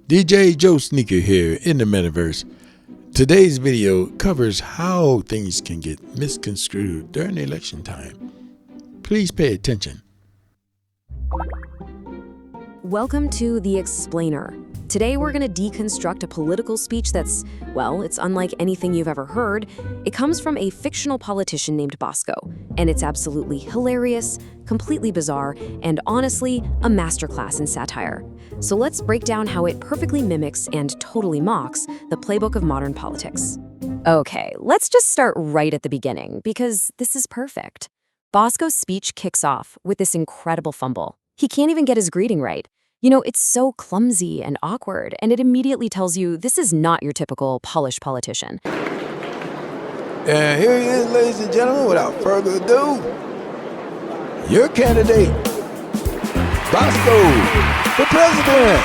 DJ JoeSneaker here in the metaverse. Today's video covers how things can get misconstrued during election time. Please pay attention. Welcome to The Explainer. Today we're going to deconstruct a political speech that's, well, it's unlike anything you've ever heard. It comes from a fictional politician named Bosco, and it's absolutely hilarious, completely bizarre, and honestly, a masterclass in satire. So let's break down how it perfectly mimics and totally mocks the playbook of modern politics. Okay, let's just start right at the beginning, because this is perfect. Bosco's speech kicks off with this incredible fumble. He can't even get his greeting right. You know, it's so clumsy and awkward, and it immediately tells you this is not your typical polished politician. And here he is, ladies and gentlemen, without further ado, your candidate, Bosco for president.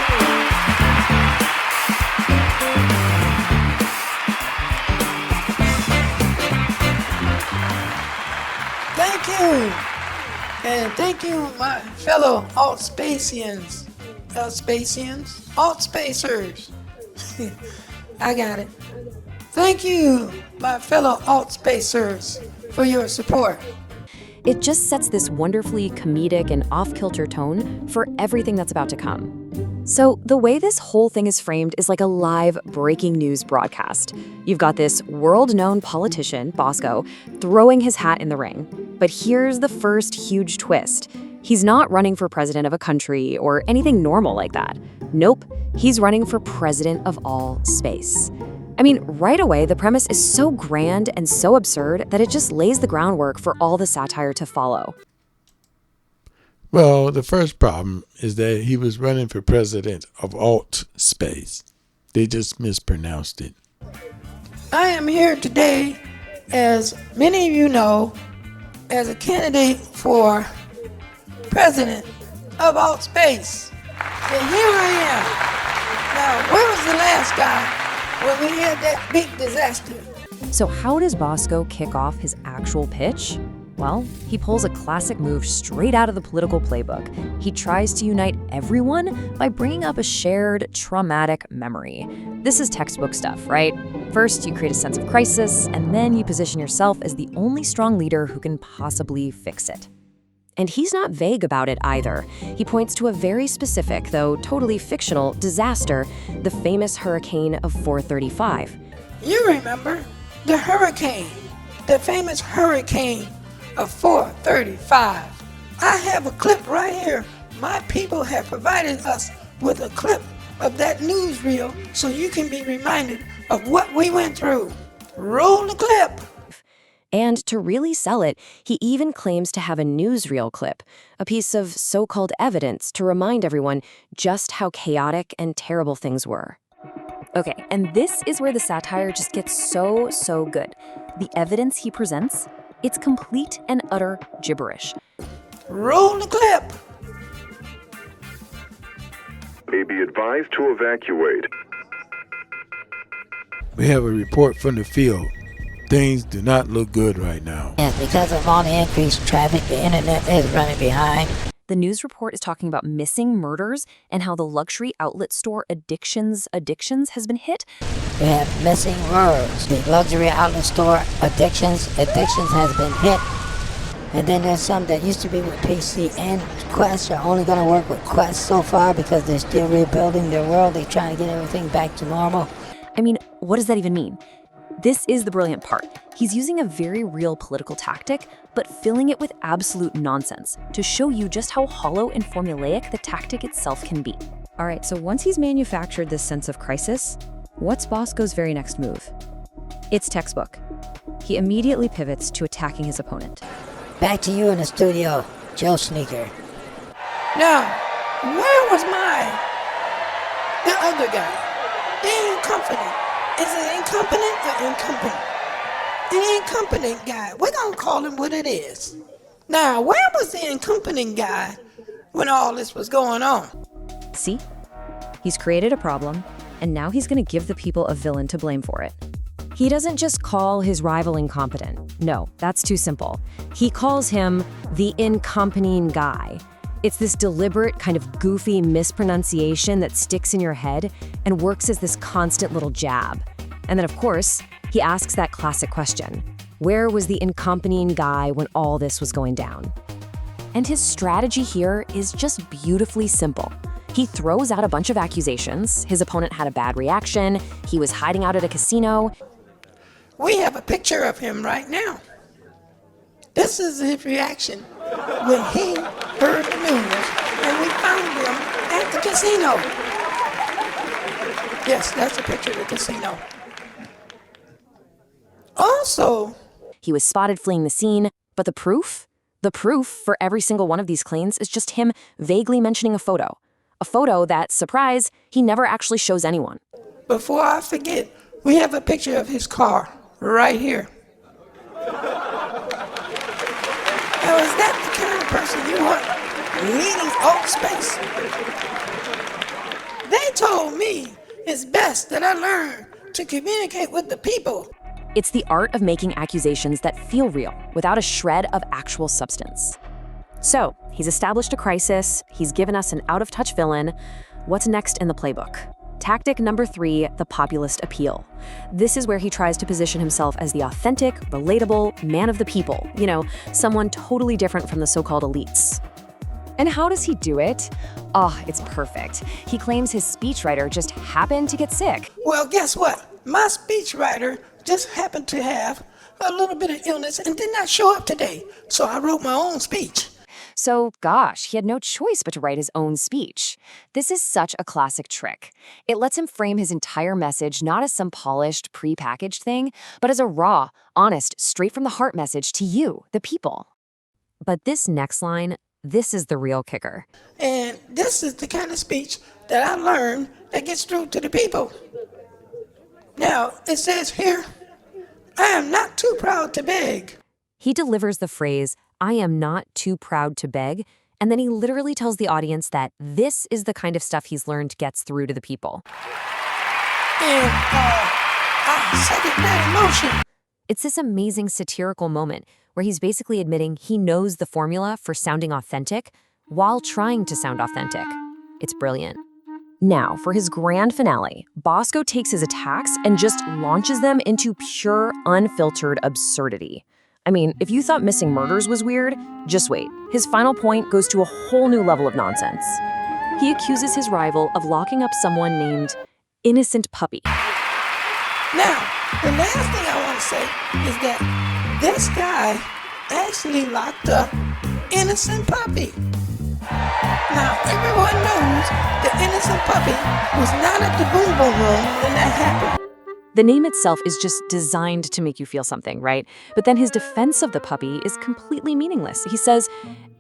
Thank you, and thank you, my fellow AltSpacians. AltSpacers. I got it. Thank you, my fellow AltSpacers, for your support. It just sets this wonderfully comedic and off-kilter tone for everything that's about to come. So the way this whole thing is framed is like a live breaking news broadcast. You've got this world-known politician, Bosco, throwing his hat in the ring. But here's the first huge twist. He's not running for president of a country or anything normal like that. Nope, he's running for president of all space. I mean, right away, the premise is so grand and so absurd that it just lays the groundwork for all the satire to follow. Well, the first problem is that he was running for president of AltSpace. They just mispronounced it. I am here today, as many of you know, as a candidate for president of AltSpace. And here I am. Now, where was the last guy when we had that big disaster? So how does Bosco kick off his actual pitch? Well, he pulls a classic move straight out of the political playbook. He tries to unite everyone by bringing up a shared traumatic memory. This is textbook stuff, right? First, you create a sense of crisis, and then you position yourself as the only strong leader who can possibly fix it. And he's not vague about it either. He points to a very specific, though totally fictional, disaster, the famous hurricane of 435. You remember the hurricane, the famous hurricane of 435. I have a clip right here. My people have provided us with a clip of that newsreel so you can be reminded of what we went through. Roll the clip. And to really sell it, he even claims to have a newsreel clip, a piece of so-called evidence to remind everyone just how chaotic and terrible things were. Okay, and this is where the satire just gets so good. The evidence he presents, it's complete and utter gibberish. Roll the clip. May be advised to evacuate. We have a report from the field. Things do not look good right now. And because of all the increased traffic, the internet is running behind. The news report is talking about missing murders and how the luxury outlet store Addictions has been hit. We have missing words. The luxury outlet store Addictions has been hit. And then there's some that used to be with PC and Quest are only going to work with Quest so far because they're still rebuilding their world. They're trying to get everything back to normal. I mean, what does that even mean? This is the brilliant part. He's using a very real political tactic, but filling it with absolute nonsense to show you just how hollow and formulaic the tactic itself can be. All right, so once he's manufactured this sense of crisis, what's Bosco's very next move? It's textbook. He immediately pivots to attacking his opponent. Back to you in the studio, JoeSneaker. Now, where was the other guy? The incompetent. Is it incompetent or incompetent? The incompetent guy. We're going to call him what it is. Now, where was the incompetent guy when all this was going on? See? He's created a problem, and now he's going to give the people a villain to blame for it. He doesn't just call his rival incompetent. No, that's too simple. He calls him the incompetent guy. It's this deliberate, kind of goofy mispronunciation that sticks in your head, and works as this constant little jab. And then, of course, he asks that classic question: where was the accompanying guy when all this was going down? And his strategy here is just beautifully simple. He throws out a bunch of accusations. His opponent had a bad reaction. He was hiding out at a casino. We have a picture of him right now. This is his reaction when he heard the news and we found him at the casino. Yes, that's a picture of the casino. Also, he was spotted fleeing the scene, but the proof for every single one of these claims is just him vaguely mentioning a photo. A photo that, surprise, he never actually shows anyone. Before I forget, we have a picture of his car right here. Now, is that the kind of person you want leading AltSpace? They told me it's best that I learn to communicate with the people. It's the art of making accusations that feel real, without a shred of actual substance. So, he's established a crisis, he's given us an out-of-touch villain. What's next in the playbook? Tactic number 3, the populist appeal. This is where he tries to position himself as the authentic, relatable man of the people. You know, someone totally different from the so-called elites. And how does he do it? Oh, it's perfect. He claims his speechwriter just happened to get sick. Well, guess what? My speechwriter just happened to have a little bit of illness and did not show up today, so I wrote my own speech. So, gosh, he had no choice but to write his own speech. This is such a classic trick. It lets him frame his entire message not as some polished, pre-packaged thing, but as a raw, honest, straight-from-the-heart message to you, the people. But this next line, this is the real kicker. And this is the kind of speech that I learned that gets through to the people. Now, it says here, I am not too proud to beg. He delivers the phrase, I am not too proud to beg, and then he literally tells the audience that this is the kind of stuff he's learned gets through to the people. And I second that emotion. It's this amazing satirical moment where he's basically admitting he knows the formula for sounding authentic while trying to sound authentic. It's brilliant. Now, for his grand finale, Bosco takes his attacks and just launches them into pure, unfiltered absurdity. I mean, if you thought missing murders was weird, just wait. His final point goes to a whole new level of nonsense. He accuses his rival of locking up someone named Innocent Puppy. Now, the last thing I want to say is that this guy actually locked up Innocent Puppy. Now, everyone knows the Innocent Puppy was not at the Boom Boom Room when that happened. The name itself is just designed to make you feel something, right? But then his defense of the puppy is completely meaningless. He says,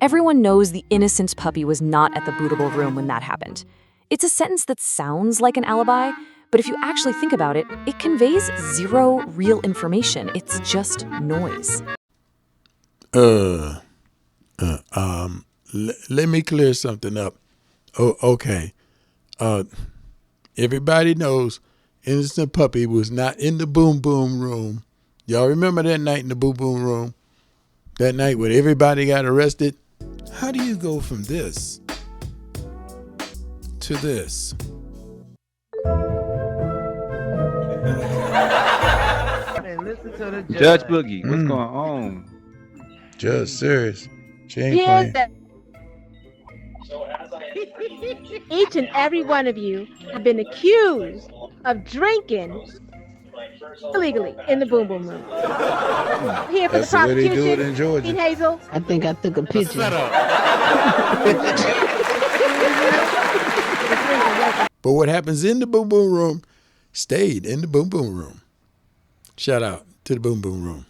everyone knows the Innocent Puppy was not at the bootable room when that happened. It's a sentence that sounds like an alibi, but if you actually think about it, it conveys zero real information. It's just noise. Let me clear something up. Oh, okay. Everybody knows Innocent Puppy was not in the Boom Boom Room. Y'all remember that night in the Boom Boom Room? That night when everybody got arrested? How do you go from this to this? Judge Boogie, what's going on? Judge serious. She ain't playing. Each and every one of you have been accused of drinking illegally in the Boom Boom Room. Here for That's the the way they prosecution. do it in Georgia. Pete Hazel. I think I took a picture. But what happens in the Boom Boom Room stayed in the Boom Boom Room. Shout out to the Boom Boom Room.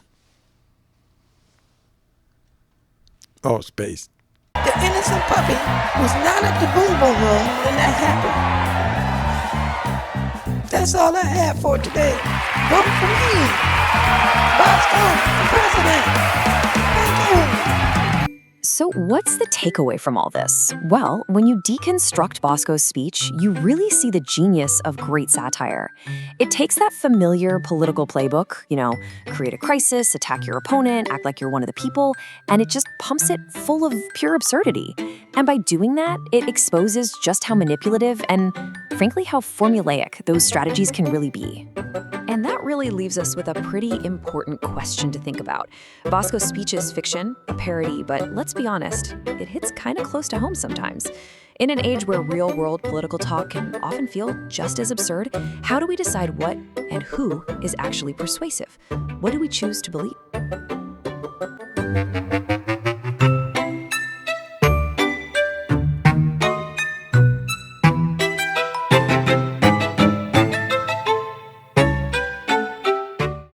AltSpace. The Innocent Puppy was not at the Boom Boom Room when that happened. That's all I have for today. Vote for me. Bosco the Congressman. Thank you. So what's the takeaway from all this? Well, when you deconstruct Bosco's speech, you really see the genius of great satire. It takes that familiar political playbook, create a crisis, attack your opponent, act like you're one of the people, and it just pumps it full of pure absurdity. And by doing that, it exposes just how manipulative and, frankly, how formulaic those strategies can really be. And that really leaves us with a pretty important question to think about. Bosco's speech is fiction, a parody, but let's be honest, it hits kind of close to home sometimes. In an age where real-world political talk can often feel just as absurd, how do we decide what and who is actually persuasive? What do we choose to believe?